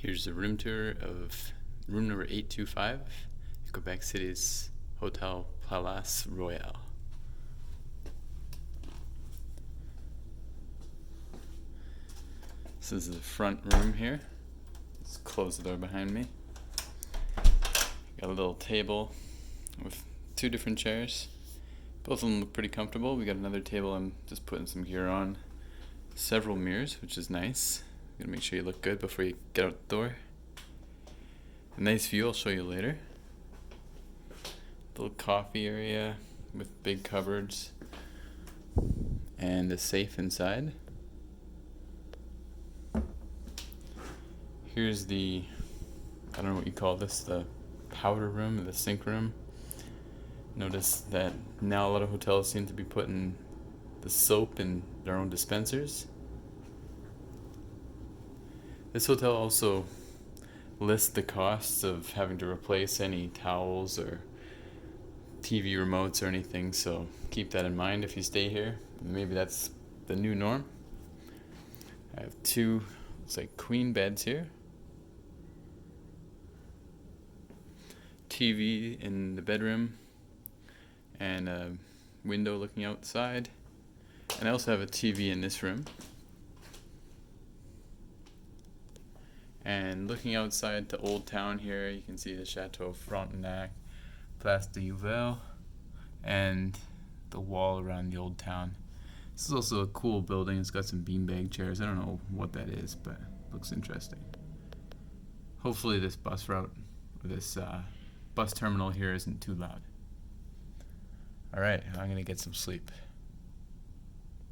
Here's a room tour of room number 825 at Quebec City's Hotel Palace Royal. This is the front room here. Let's close the door behind me. Got a little table with two different chairs. Both of them look pretty comfortable. We got another table I'm just putting some gear on. Several mirrors, which is nice. Gotta make sure you look good before you get out the door. A nice view I'll show you later. Little coffee area with big cupboards and a safe inside. Here's the, I don't know what you call this, the powder room or the sink room. Notice that now a lot of hotels seem to be putting the soap in their own dispensers. This hotel also lists the costs of having to replace any towels or TV remotes or anything, so keep that in mind if you stay here. Maybe that's the new norm. I have two, looks like queen beds here. TV in the bedroom and a window looking outside. And I also have a TV in this room. And looking outside to Old Town here, you can see the Chateau Frontenac, Place de Youville, and the wall around the Old Town. This is also a cool building. It's got some beanbag chairs. I don't know what that is, but it looks interesting. Hopefully this bus route, or this bus terminal here isn't too loud. Alright, I'm gonna get some sleep.